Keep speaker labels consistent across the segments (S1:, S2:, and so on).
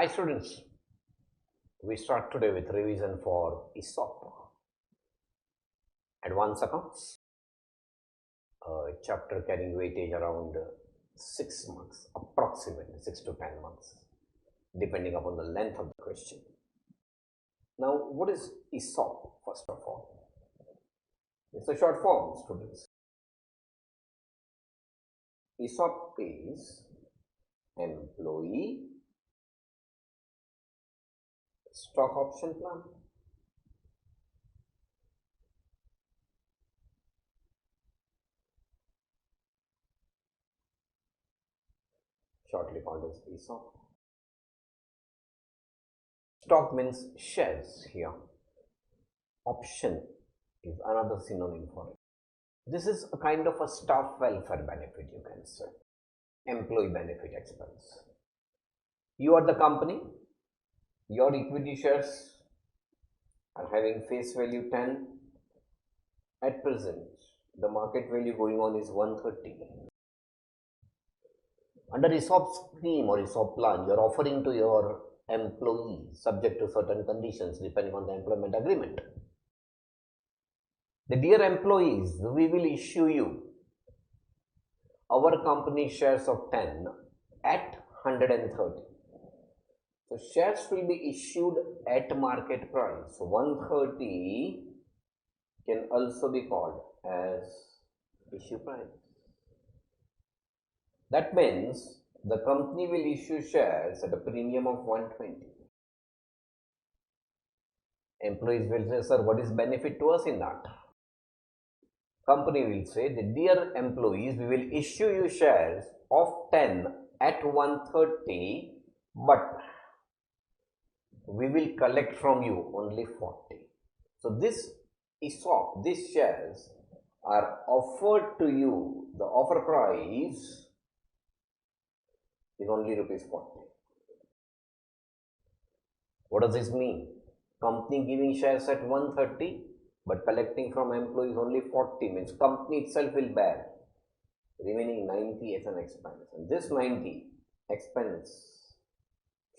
S1: Hi students, we start today with revision for ESOP, Advanced Accounts, chapter carrying weightage around 6 months, approximately 6 to 10 months, depending upon the length of the question. Now, what is ESOP first of all? It's a short form, students. ESOP is Employee Stock Option Plan. Shortly called as ESOP. Stock means shares here. Option is another synonym for it. This is a kind of a staff welfare benefit, you can say, employee benefit expense. You are the company, your equity shares are having face value 10. At present, the market value going on is 130. Under ESOP scheme or ESOP plan, you are offering to your employees, subject to certain conditions depending on the employment agreement. The dear employees, we will issue you our company shares of 10 at 130. So shares will be issued at market price. So 130 can also be called as issue price. That means the company will issue shares at a premium of 120. Employees will say, sir, what is benefit to us in that? Company will say, the dear employees, we will issue you shares of 10 at 130, but we will collect from you only 40. So this ESOP, these shares are offered to you, the offer price is only rupees 40. What does this mean? Company giving shares at 130 but collecting from employees only 40 means company itself will bear remaining 90 as an expense, and this 90 expense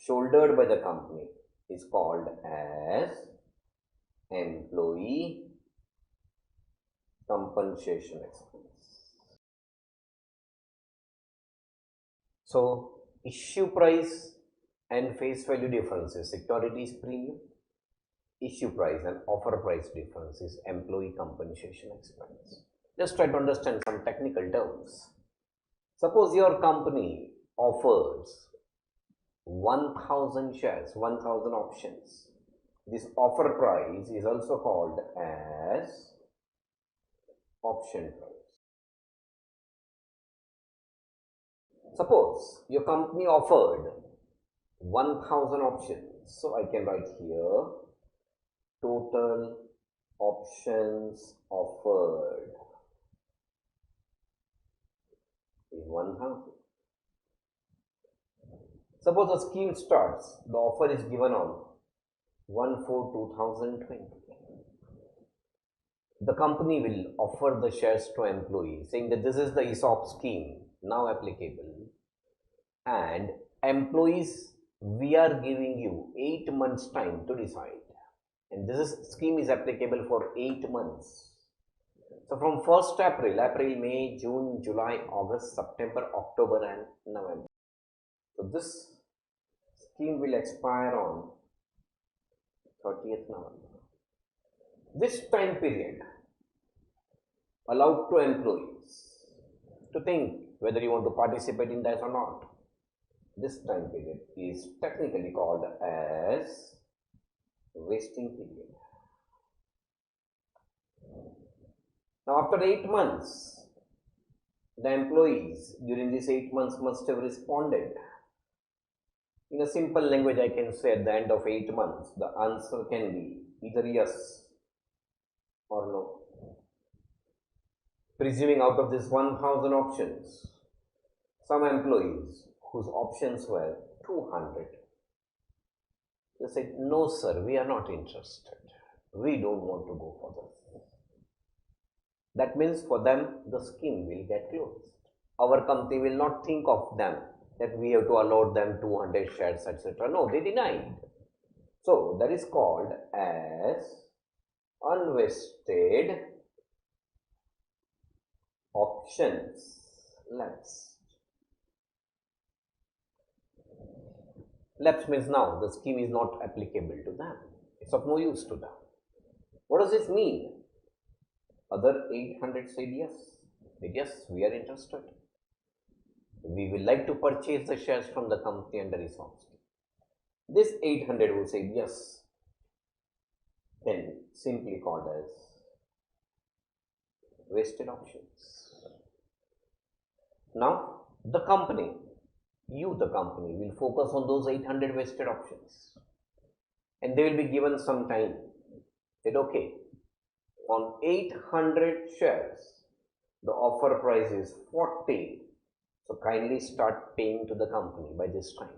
S1: shouldered by the company is called as employee compensation expense. So issue price and face value difference is securities premium. Issue price and offer price difference is employee compensation expense. Just try to understand some technical terms. Suppose your company offers 1000 shares, 1000 options. This offer price is also called as option price. Suppose your company offered 1000 options. So I can write here total options offered is 1000. Suppose the scheme starts, the offer is given on 1/4/2020. The company will offer the shares to employees saying that this is the ESOP scheme now applicable, and employees, we are giving you 8 months time to decide, and this scheme is applicable for 8 months. So from 1st April, May, June, July, August, September, October and November. So this scheme will expire on 30th November. This time period allowed to employees to think whether you want to participate in that or not. This time period is technically called as vesting period. Now after 8 months, the employees during these 8 months must have responded. In a simple language, I can say at the end of 8 months, the answer can be either yes or no. Presuming out of this 1000 options, some employees whose options were 200, they said, no sir, we are not interested. We don't want to go for this. That means for them, the scheme will get closed. Our company will not think of them that we have to allot them 200 shares, etc. No, they denied. So that is called as unvested options lapsed. Lapse means now the scheme is not applicable to them. It's of no use to them. What does this mean? Other 800 said yes. Yes, we are interested. We will like to purchase the shares from the company under ESOP scheme. This 800 will say yes, then simply called as vested options. Now, the company will focus on those 800 vested options, and they will be given some time. Said, okay, on 800 shares, the offer price is 40. So kindly start paying to the company by this time.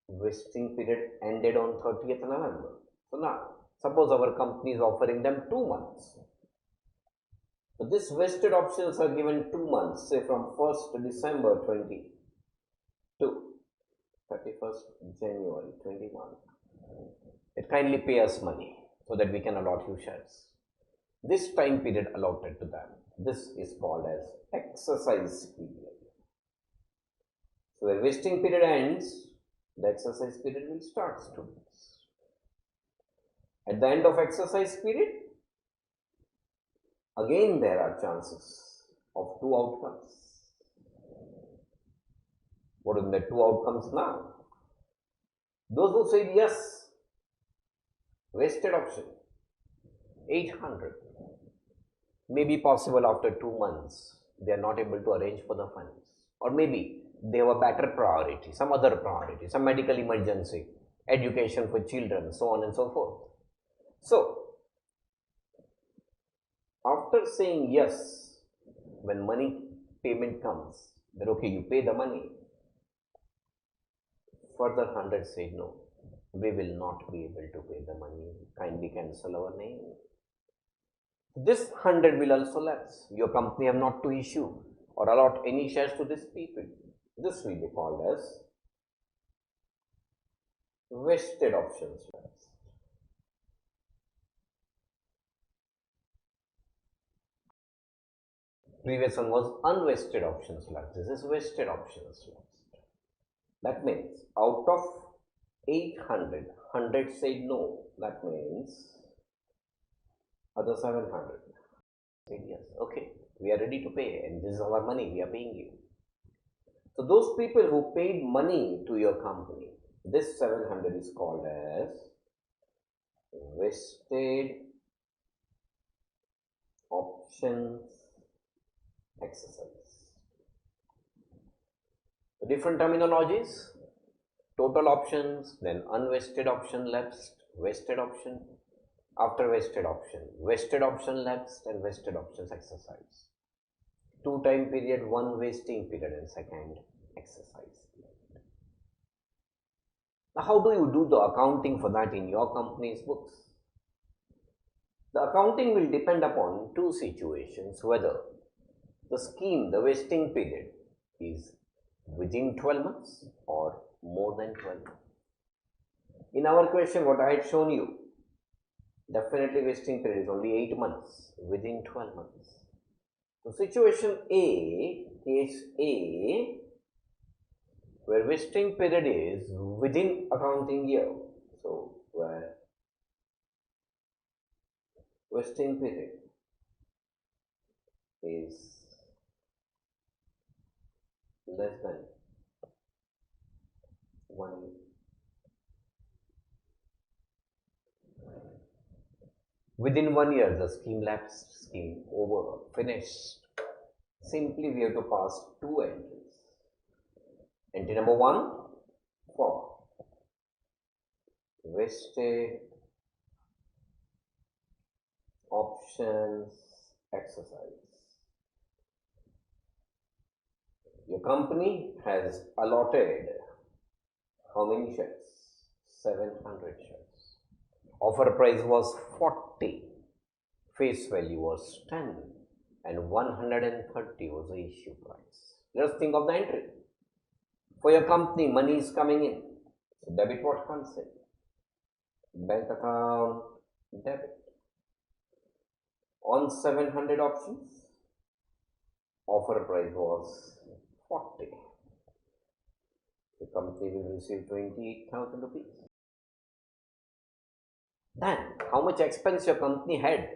S1: Vesting period ended on 30th November. So now, suppose our company is offering them 2 months. So these vested options are given 2 months, say from 1st December 20 to 31st January 21. It kindly pay us money so that we can allot you shares. This time period allotted to them, this is called as exercise period. So when vesting period ends, the exercise period will start, students. At the end of exercise period, again there are chances of 2 outcomes. What are the 2 outcomes now? Those who said yes, vested option, 800. May be possible after 2 months, they are not able to arrange for the funds. Or maybe they have a better priority, some other priority, some medical emergency, education for children, so on and so forth. So, after saying yes, when money payment comes, then okay, you pay the money. Further 100 said no, we will not be able to pay the money, kindly cancel our name. This 100 will also lapse. Your company have not to issue or allot any shares to these people. This will be called as vested options lapse. Previous one was unvested options lapse. This is vested options lapse. That means out of 800, 100 said no. That means other 700 said yes. Okay, we are ready to pay, and this is our money, we are paying you. So those people who paid money to your company, this 700 is called as vested options exercise. So different terminologies: total options, then unvested option lapsed, vested option, after vested option lapsed, and vested options exercise. 2 time period, 1 vesting period, and second exercise period. Now, how do you do the accounting for that in your company's books? The accounting will depend upon 2 situations: whether the scheme, the vesting period, is within 12 months or more than 12 months. In our question, what I had shown you, definitely vesting period is only 8 months, within 12 months. So situation A, case A, where vesting period is within accounting year. So where vesting period is less than 1 year. Within 1 year, the scheme lapsed, scheme over, finished. Simply we have to pass 2 entries. Entry number 1 for vested options exercise. Your company has allotted how many shares? 700 shares. Offer price was 40, face value was 10, and 130 was the issue price. Just think of the entry. For your company, money is coming in. So debit what comes in? Bank account, debit. On 700 options, offer price was 40. The company will receive 28,000 rupees. Then, how much expense your company had?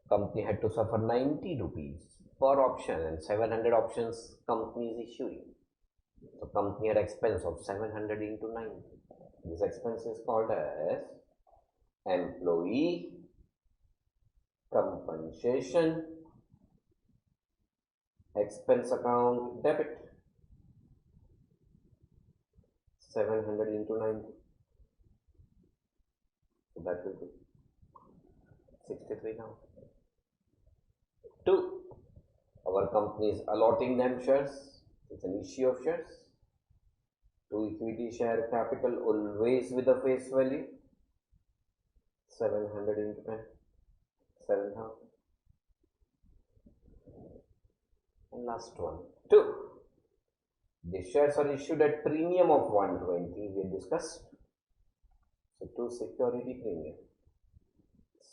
S1: Company had to suffer 90 rupees per option and 700 options company is issuing. So company had expense of 700 into 9. This expense is called as employee compensation expense account debit. 700 into 90. So that will be 63 now. 2. Our company is allotting them shares. It's an issue of shares. 2 equity share capital always with a face value. 700 into 10. 7,000. And last one. 2. The shares are issued at premium of 120. We discussed. So 2 security premium.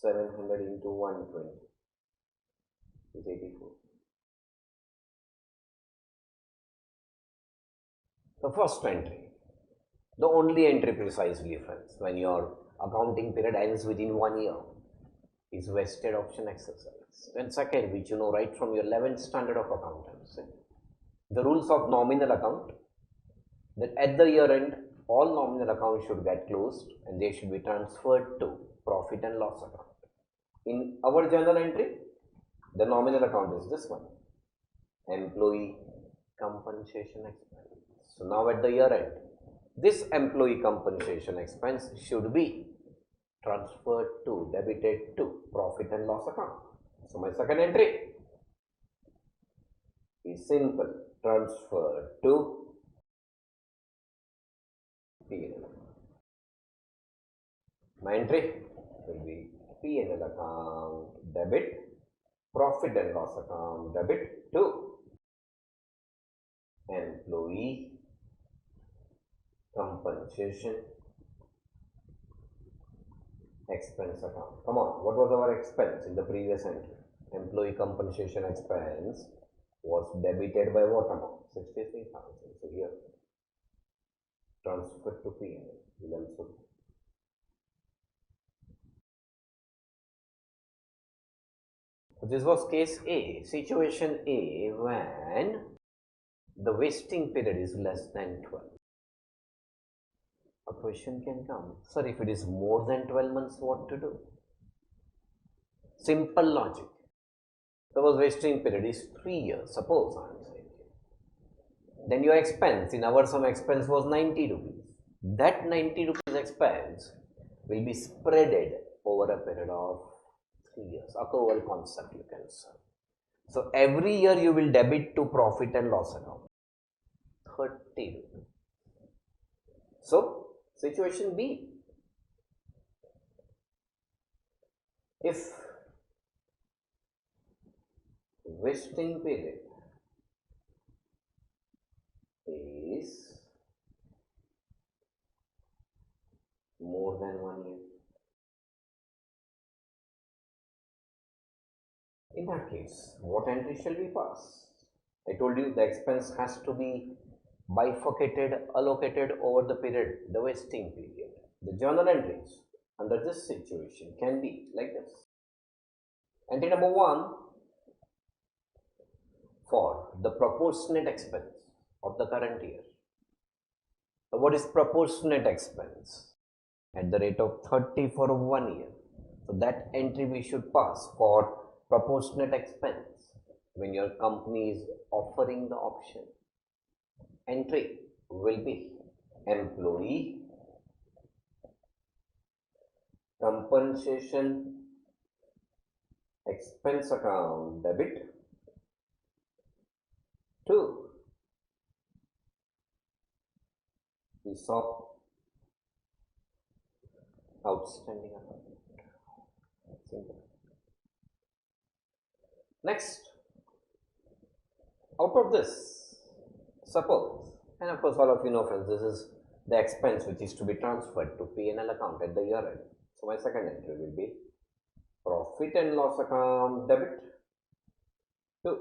S1: 700 into 120 is 84. The first entry, the only entry precisely, friends, when your accounting period ends within 1 year, is vested option exercise. And second, which you know right from your 11th standard of accountancy, the rules of nominal account, that at the year end, all nominal accounts should get closed and they should be transferred to profit and loss account. In our journal entry, the nominal account is this one, employee compensation expense. So now at the year end, this employee compensation expense should be transferred to, debited to profit and loss account. So my second entry is simple, transfer to P&L. My entry will be P&L account debit, profit and loss account debit to employee compensation expense account. Come on, what was our expense in the previous entry? Employee compensation expense was debited by what amount? 63,000. So here, transfer to P&L will also. So this was case A, situation A, when the vesting period is less than 12. A question can come, sir, if it is more than 12 months, what to do? Simple logic. Suppose vesting period is 3 years, suppose I am saying. Then your expense, in our sum expense was 90 rupees. That 90 rupees expense will be spreaded over a period of 3 years. Accrual concept you can say. So every year you will debit to profit and loss account 30 rupees. So situation B, if vesting period is more than 1 year, in that case, what entry shall we pass? I told you the expense has to be bifurcated, allocated over the period, the vesting period. The journal entries under this situation can be like this. Entry number 1, for the proportionate expense of the current year. So what is proportionate expense? At the rate of 30 for 1 year. So that entry we should pass for proportionate expense when your company is offering the option. Entry will be employee compensation expense account debit to ESOP outstanding account. Simple. Next, Out of this, suppose, and of course all of you know friends, this is the expense which is to be transferred to P&L account at the year end. So my second entry will be profit and loss account debit to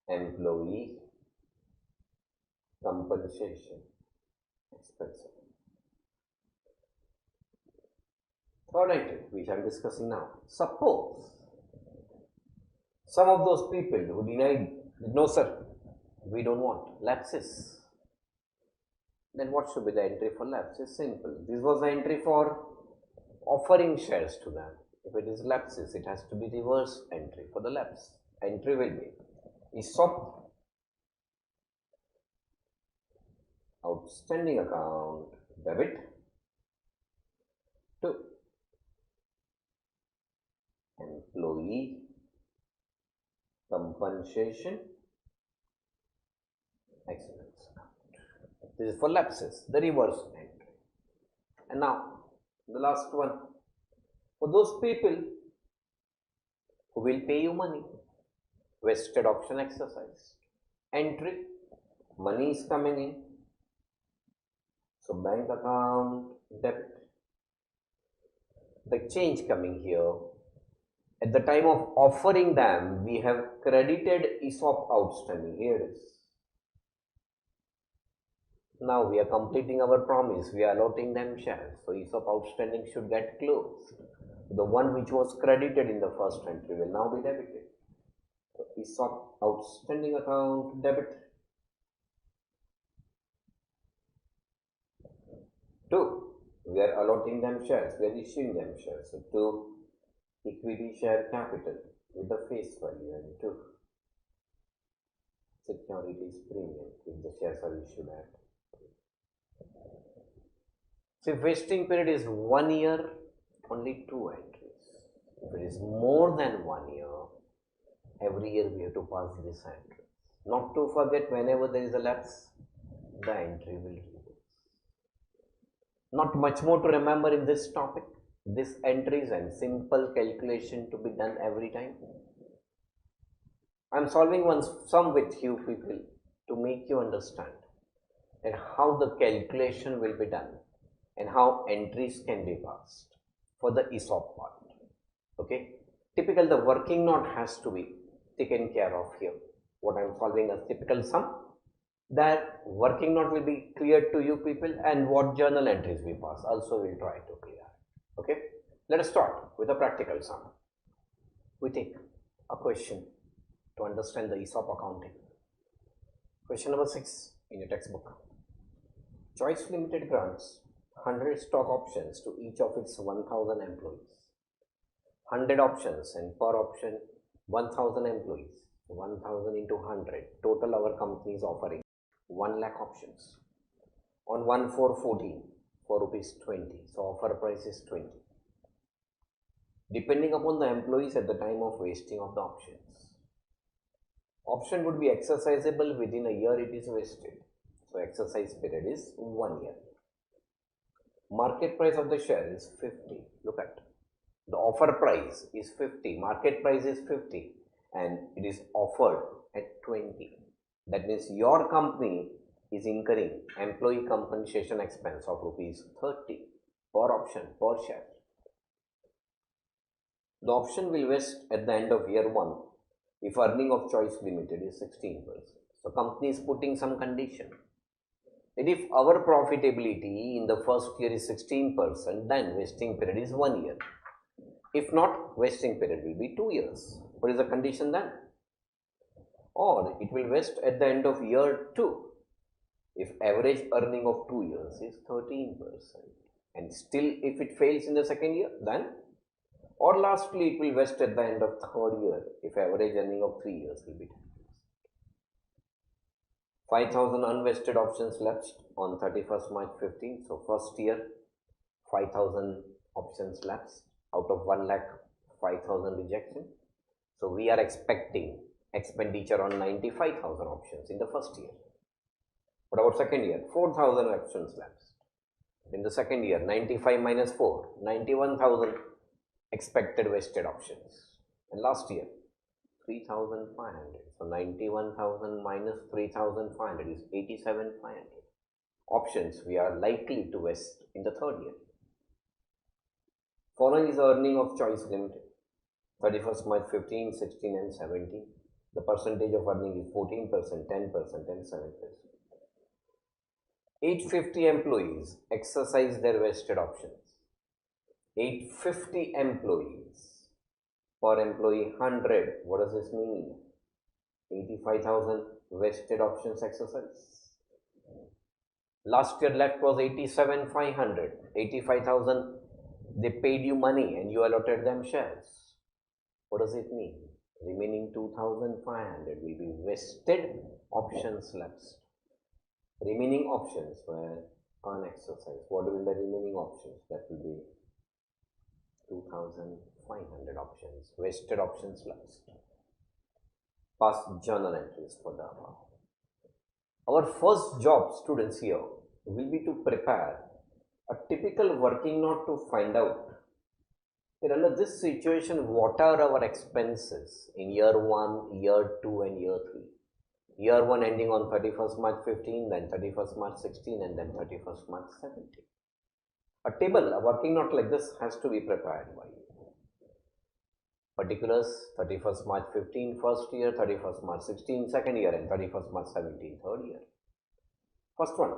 S1: employee compensation expense. Third entry which I am discussing now. Suppose some of those people who denied, no sir, we don't want lapses. Then what should be the entry for lapses? Simple. This was the entry for offering shares to them. If it is lapses, it has to be reverse entry for the lapse. Entry will be ESOP outstanding account debit to employee compensation expense account. This is for lapses, the reverse entry. And now the last one, for those people who will pay you money, vested option exercise. Entry, money is coming in, so bank account debit. The change coming here, at the time of offering them, we have credited ESOP outstanding. Here it is. Now we are completing our promise. We are allotting them shares. So ESOP outstanding should get closed. The one which was credited in the first entry will now be debited. So ESOP outstanding account debit to, we are allotting them shares. We are issuing them shares. So to equity share capital with the face value, and to securities premium if the shares are issued at. So if vesting period is 1 year, only 2 entries. If it is more than 1 year, every year we have to pass this entry. Not to forget, whenever there is a lapse, the entry will reverse. Not much more to remember in this topic. This entries and simple calculation to be done every time. I am solving one sum with you people to make you understand and how the calculation will be done and how entries can be passed for the ESOP part. Okay, typical the working note has to be taken care of here. What I am solving a typical sum, that working note will be clear to you people, and what journal entries we pass also will try to clear. Okay, let us start with a practical sum. We take a question to understand the ESOP accounting. Question number 6 in your textbook. Choice Limited grants 100 stock options to each of its 1000 employees. 100 options, and per option 1000 employees. 1000 into 100. Total our company is offering 1 lakh options on 1/4/14 for rupees 20. So offer price is 20. Depending upon the employees at the time of vesting of the options. Option would be exercisable within a year it is vested. So exercise period is 1 year. Market price of the share is 50. Look at the offer price is 50. Market price is 50 and it is offered at 20. That means your company is incurring employee compensation expense of rupees 30 per option per share. The option will vest at the end of year 1 if earning of choice limited is 16%. So company is putting some condition that if our profitability in the first year is 16%, then vesting period is 1 year. If not, vesting period will be 2 years. What is the condition then? Or it will vest at the end of year 2 if average earning of 2 years is 13%, and still if it fails in the second year, then, or lastly it will vest at the end of third year if average earning of 3 years will be 10%. 5000 unvested options lapsed on 31st March 15. So first year 5000 options lapsed out of 1 lakh 5000 rejection. So we are expecting expenditure on 95,000 options in the first year. What about second year? 4000 options lapsed. In the second year, 95 minus 4, 91,000 expected vested options. And last year, 3,500. So 91,000 minus 3,500 is 87,500. Options we are likely to vest in the third year. Following is earning of choice limited. 31st March 15, 16 and 17. The percentage of earning is 14%, 10% and 7%. 850 employees exercise their vested options. 850 employees. Per employee 100. What does this mean? 85,000 vested options exercise. Last year left was 87,500. 85,000 they paid you money and you allotted them shares. What does it mean? Remaining 2,500 will be vested options lapsed. Remaining options were unexercised. What will the remaining options? That will be 2,500 options, vested options lapsed. Past journal entries for the above. Our first job, students, here will be to prepare a typical working note to find out under this situation what are our expenses in year 1, year 2 and year 3. Year 1 ending on 31st March 15, then 31st March 16 and then 31st March 17. A table, a working note like this has to be prepared by you. Particulars 31st March 15 first year, 31st March 16 second year and 31st March 17 third year. First one,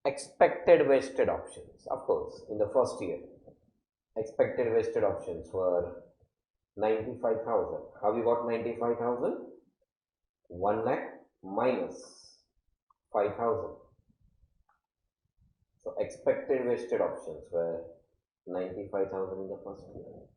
S1: expected vested options. Of course, in the first year, expected vested options were 95,000. How we got 95,000? 1 lakh minus 5,000. So expected vested options were 95,000 in the first year.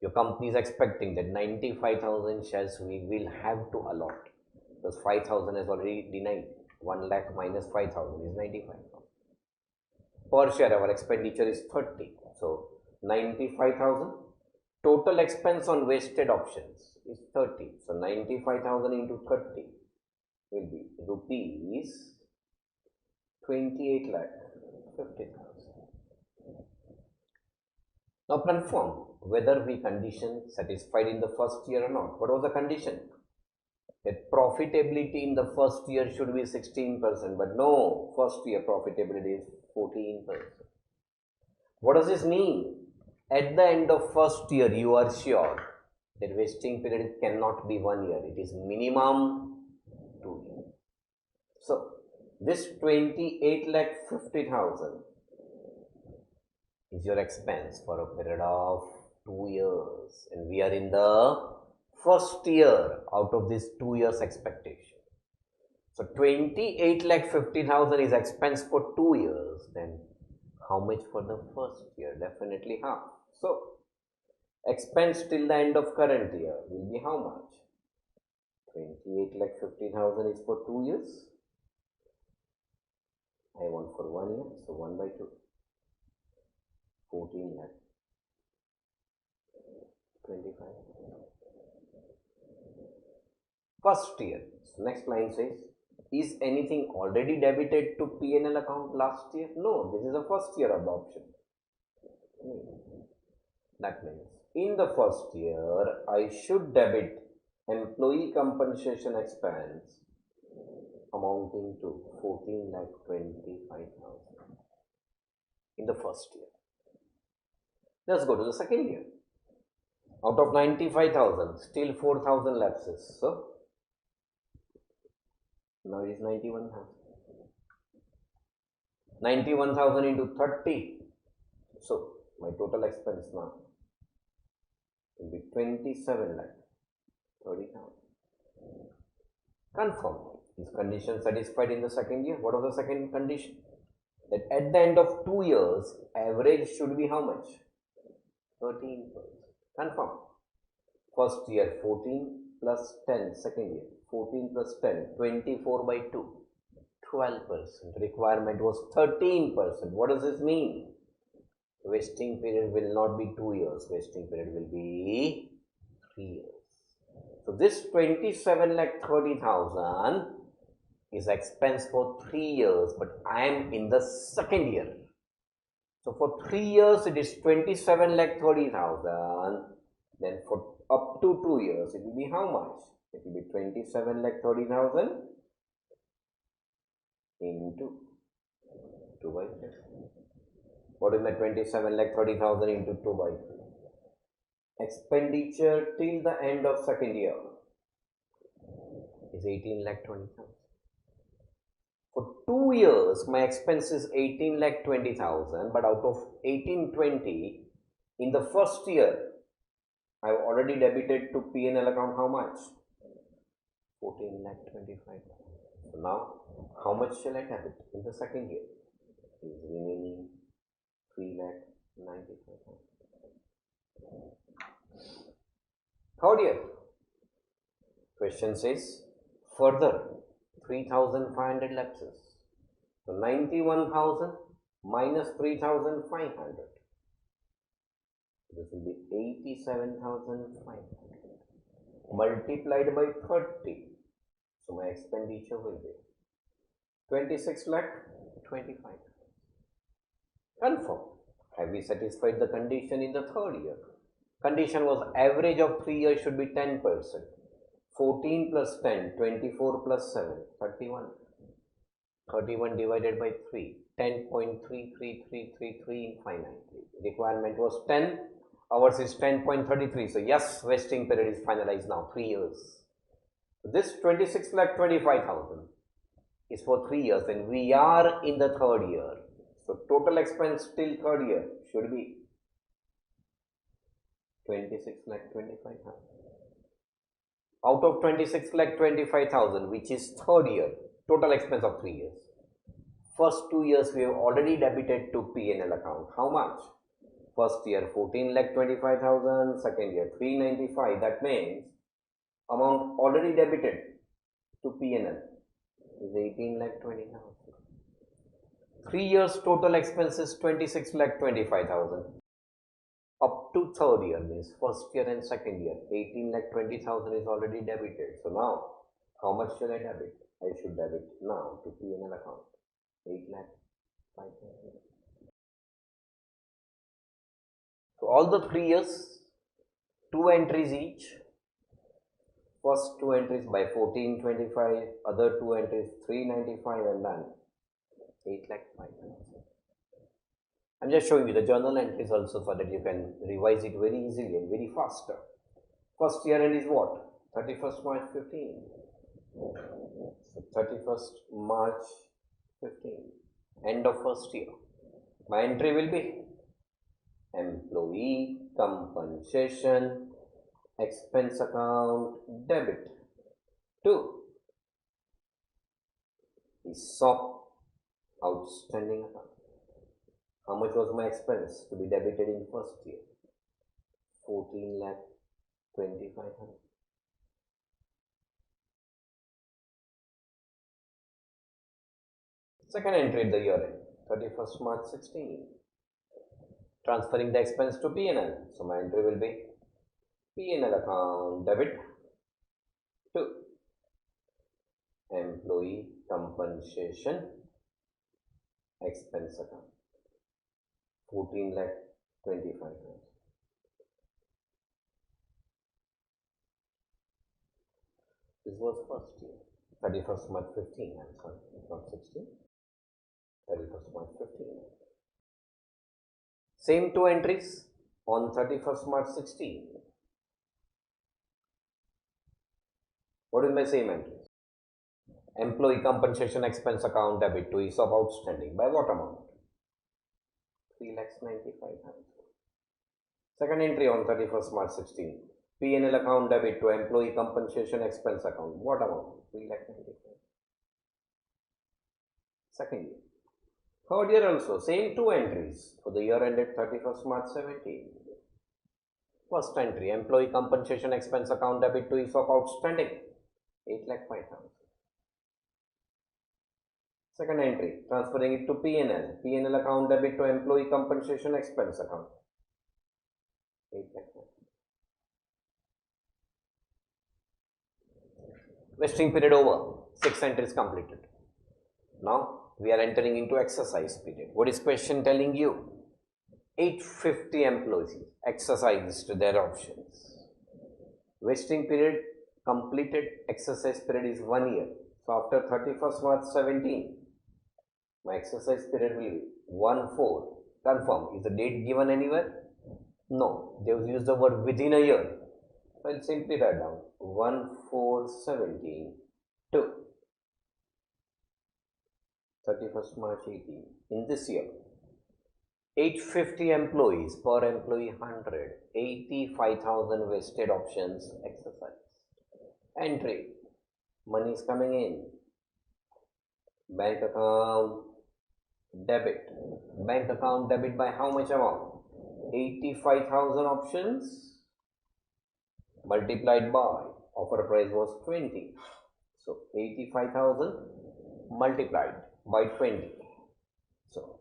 S1: Your company is expecting that 95,000 shares we will have to allot because 5,000 is already denied. 1 lakh minus 5,000 is 95,000. Per share our expenditure is 30. So 95,000. Total expense on vested options is 30. So 95,000 into 30 will be rupees 28 lakh 50,000. Now confirm whether we condition satisfied in the first year or not. What was the condition? That profitability in the first year should be 16%, but no, first year profitability is 14%. What does this mean? At the end of first year, you are sure that vesting period cannot be 1 year. It is minimum 2 years. So this 28 lakh 50,000 is your expense for a period of 2 years, and we are in the first year out of this 2 years expectation. So 28 lakh 50,000 is expense for 2 years. Then how much for the first year? Definitely half. So expense till the end of current year will be how much? 28 lakh 50,000 is for 2 years. I want for 1 year, so 1 by 2. 14 lakh 25. First year. So next line says, is anything already debited to P&L account last year? No, this is the first year adoption. That means in the first year, I should debit employee compensation expense amounting to 14 lakh 25,000 in the first year. Let's go to the second year. Out of 95,000, still 4,000 lapses. So now it is 91,000. 91,000 into 30. So my total expense now will be 27 lakh 30,000. Confirm. Is condition satisfied in the second year? What was the second condition? That at the end of 2 years, average should be how much? 13%. Confirm. First year 14 plus 10, second year 14 plus 10, 24 by 2, 12%. Requirement was 13%. What does this mean? Vesting period will not be 2 years, vesting period will be 3 years. So this 27 lakh 30,000 is expense for 3 years, but I am in the second year. So for 3 years it is 27 lakh 30,000 Then for up to 2 years, it will be how much? It will be 27,30,000 into 2 by 3. What is my 27,30,000 into 2 by 3? Expenditure till the end of second year is 18,20,000. For 2 years, my expense is 18,20,000, but out of 1820, in the first year, I have already debited to P&L account how much? 14,25,000. So now, how much shall I debit in the second year? Is remaining 3,95,000. Third year, question says further 3,500 lapses. So 91,000 minus 3,500. This will be 87,500 multiplied by 30. So my expenditure will be 26,25,000. Confirm. Have we satisfied the condition in the third year? Condition was average of 3 years should be 10%. 14 plus 10, 24 plus 7, 31. 31 divided by 3, 10.33333 infinitely. Requirement was 10, ours is 10.33. So yes, vesting period is finalized now, 3 years. This 26,25,000 is for 3 years, and we are in the third year. So total expense till third year should be 26,25,000. Out of 26,25,000, which is third year, total expense of 3 years. First 2 years we have already debited to P&L account. How much? First year 14,25,000, second year 395. That means amount already debited to P&L is 18,20,000. 3 years total expenses 26,25,000. Up to third year means first year and second year 18,20,000 is already debited. So now how much shall I debit? I should debit now to P&L account 8,05,000. So all the 3 years, 2 entries each. First 2 entries by 1425, other 2 entries 395, and then 8,05,000. I'm just showing you the journal entries also so that you can revise it very easily and very faster. First year end is what? 31st March 15. So 31st March 15. End of first year. My entry will be employee compensation expense account debit to ESOP outstanding account. How much was my expense to be debited in first year? 14,25,000. Second entry at the year end, 31st March 16. Transferring the expense to P&L. So my entry will be P&L account debit to employee compensation expense account. 14,25,000. This was first year. 31st March 15. I'm sorry, not 16. 31st March 15. Same 2 entries on 31st March 16. What is my same entries? Employee compensation expense account debit to ESOP outstanding. By what amount? 3,95,000. Second entry on 31st March 16. P&L account debit to employee compensation expense account. What amount? 3,95,000. Second year. Third year also, same 2 entries for the year ended 31st March 17. First entry, employee compensation expense account debit to ESOP outstanding, 8,05,000. Second entry, transferring it to P&L. P&L account debit to employee compensation expense account, 8,05,000. Vesting period over, 6 entries completed. Now we are entering into exercise period. What is question telling you? 850 employees exercised their options. Vesting period completed exercise period is 1 year. So after 31st March 17, my exercise period will be 1/4. Confirm. Is the date given anywhere? No. They have used the word within a year. So I'll simply write down 1/4/17 to 31st March 18. In this year, 850 employees, per employee 100, 85,000 vested options exercise. Entry, money is coming in, bank account debit, by how much amount? 85,000 options multiplied by offer price was 20, so 85,000 multiplied by 20, so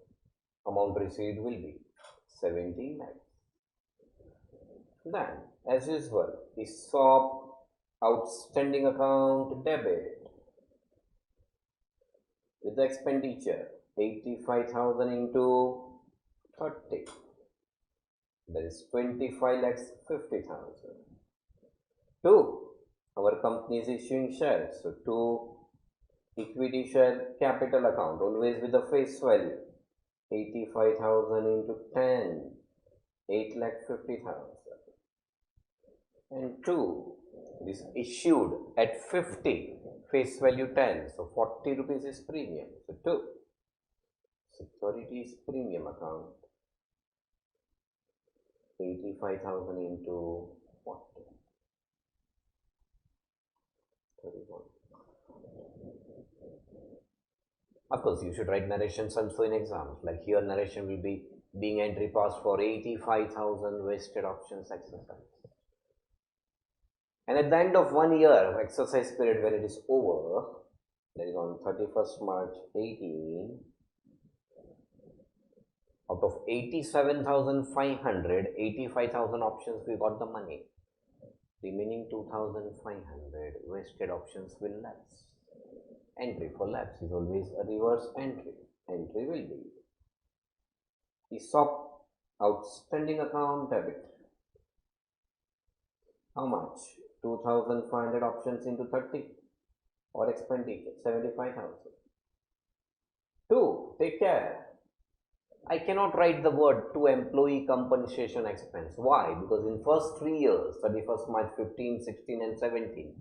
S1: amount received will be 17 lakhs. Then, as usual, ESOP outstanding account debit with the expenditure 85,000 into 30, that is 25 lakhs 50,000. 2, our company is issuing shares, so 2 equity share capital account, always with the face value, 85,000 into 10, 8 lakh 50,000. And 2 is issued at 50, face value 10, so 40 rupees is premium. So 2, securities premium account, 85,000 into 40, 31. Of course, you should write narrations also in exams. Like here, narration will be being entry passed for 85,000 vested options exercise. And at the end of 1 year of exercise period, when it is over, that is on 31st March 18, out of 87,500, 85,000 options we got the money. Remaining 2,500 vested options will lapse. Entry for lapse is always a reverse entry. Entry will be ESOP outstanding account debit. How much? 2,500 options into 30, or expenditure 75,000. 2, take care. I cannot write the word to employee compensation expense. Why? Because in first 3 years, 31st March 15, 16 and 17,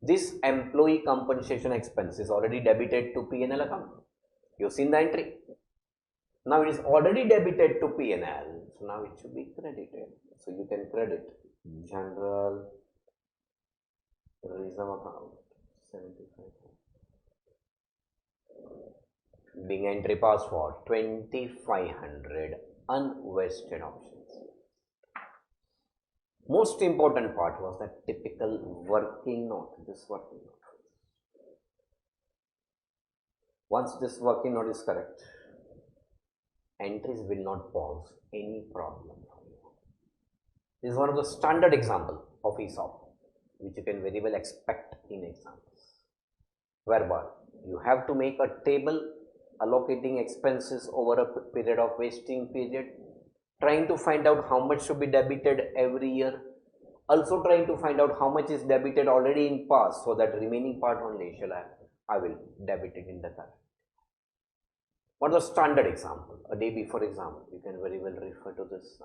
S1: this employee compensation expense is already debited to P&L account. You've seen the entry. Now it is already debited to P&L, so now it should be credited. So you can credit general reserve account 75,000. Being entry passed for 2,500 unvested options. Most important part was that typical working note, this working note. Once this working note is correct, entries will not pose any problem for you. This is one of the standard example of ESOP, which you can very well expect in exams, whereby you have to make a table allocating expenses over a period of vesting period, trying to find out how much should be debited every year, also trying to find out how much is debited already in past, so that remaining part only I will debit it in the current. What is the standard example? A day before exam, you can very well refer to this.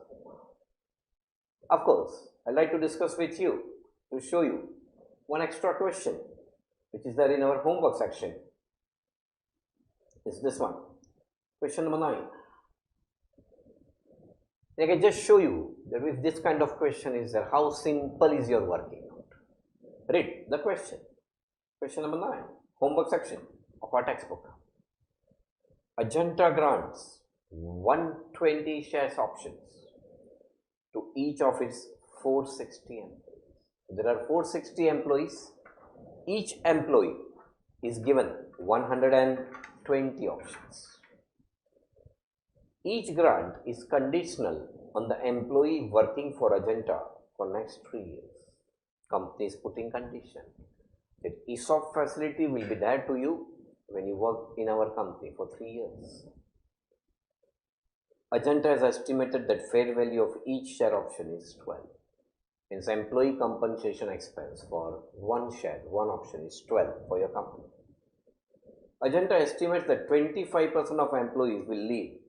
S1: Of course, I'd like to discuss with you to show you one extra question which is there in our homework section. Is this one, question number 9. I can just show you that if this kind of question is there, how simple is your working note. Read the question. Question number 9, homework section of our textbook. Ajanta grants 120 shares options to each of its 460 employees. There are 460 employees. Each employee is given 120 options. Each grant is conditional on the employee working for Ajanta for next 3 years. Company is putting condition that ESOP facility will be there to you when you work in our company for 3 years. Ajanta has estimated that fair value of each share option is 12. Means employee compensation expense for one share, one option is 12 for your company. Ajanta estimates that 25% of employees will leave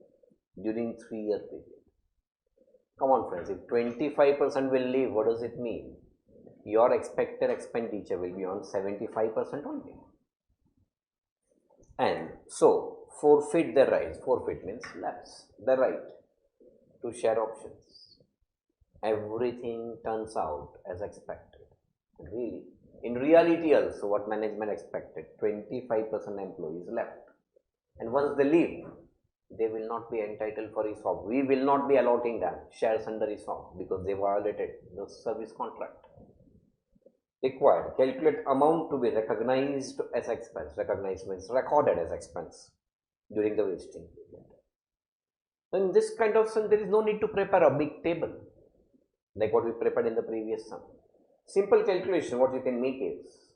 S1: during 3-year period. Come on friends, if 25% will leave, what does it mean? Your expected expenditure will be on 75% only. And so, forfeit the right, forfeit means lapse the right to share options. Everything turns out as expected. Really, in reality also what management expected, 25% employees left. And once they leave, they will not be entitled for ESOP. We will not be allotting them shares under ESOP because they violated the service contract. Required, calculate amount to be recognized as expense. Recognized means recorded as expense during the vesting period. In this kind of sum, there is no need to prepare a big table like what we prepared in the previous sum. Simple calculation, what you can make is,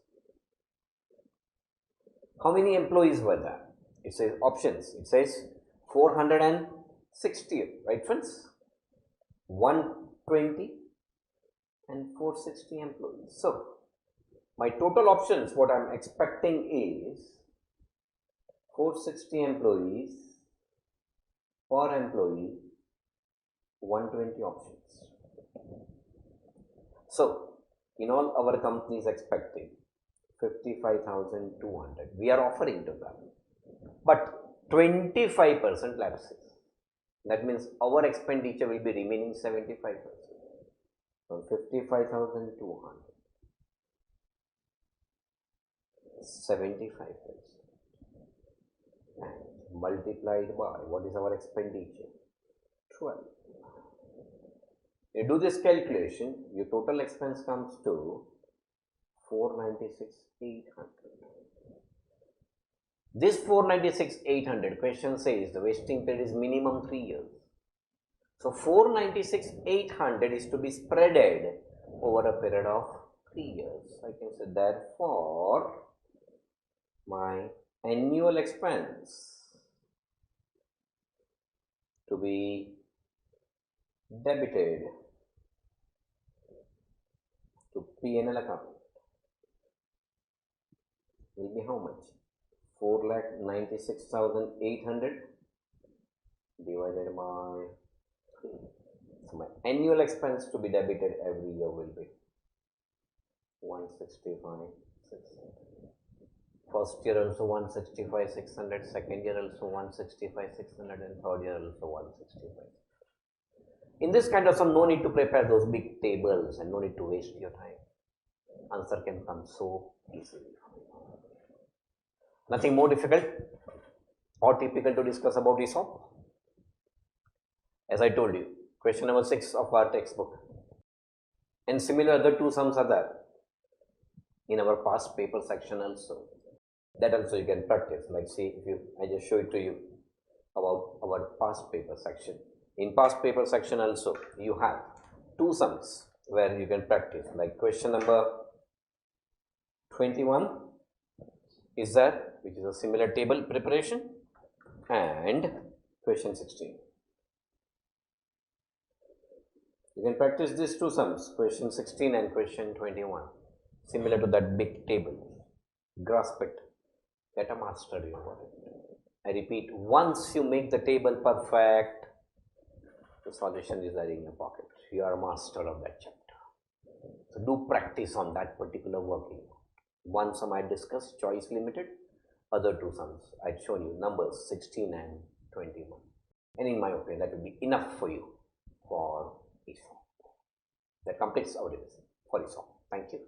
S1: how many employees were there? It says options, it says 460, right friends? 120 and 460 employees. So, my total options, what I am expecting is 460 employees, per employee 120 options. So, in all our companies expecting 55,200, we are offering to them, but 25% lapses. That means our expenditure will be remaining 75%. So 55,200, 75%, and multiplied by what is our expenditure? 12. You do this calculation, your total expense comes to 496,800. This 496,800, question says the vesting period is minimum 3 years. So 496,800 is to be spreaded over a period of 3 years. I can say therefore my annual expense to be debited to P&L account will be how much? 4,96,800 divided by 3. So my annual expense to be debited every year will be 165,600. First year also 165,600, second year also 165,600, and third year also 165. In this kind of sum, no need to prepare those big tables and no need to waste your time. Answer can come so easily. Nothing more difficult or typical to discuss about ESOP. As I told you, question number 6 of our textbook. And similar other 2 sums are there in our past paper section also. That also you can practice. Like see, I just show it to you about our past paper section. In past paper section also you have 2 sums where you can practice, like question number 21 is there, which is a similar table preparation, and question 16. You can practice these 2 sums, question 16 and question 21, similar to that big table. Grasp it, get a mastery over it. I repeat, once you make the table perfect, the solution is there in your pocket. You are a master of that chapter. So do practice on that particular working. One sum I discussed, choice limited. Other 2 sums I'd shown you, numbers 16 and 21. And in my opinion, that will be enough for you for ESOP. That completes our revision for ESOP. Thank you.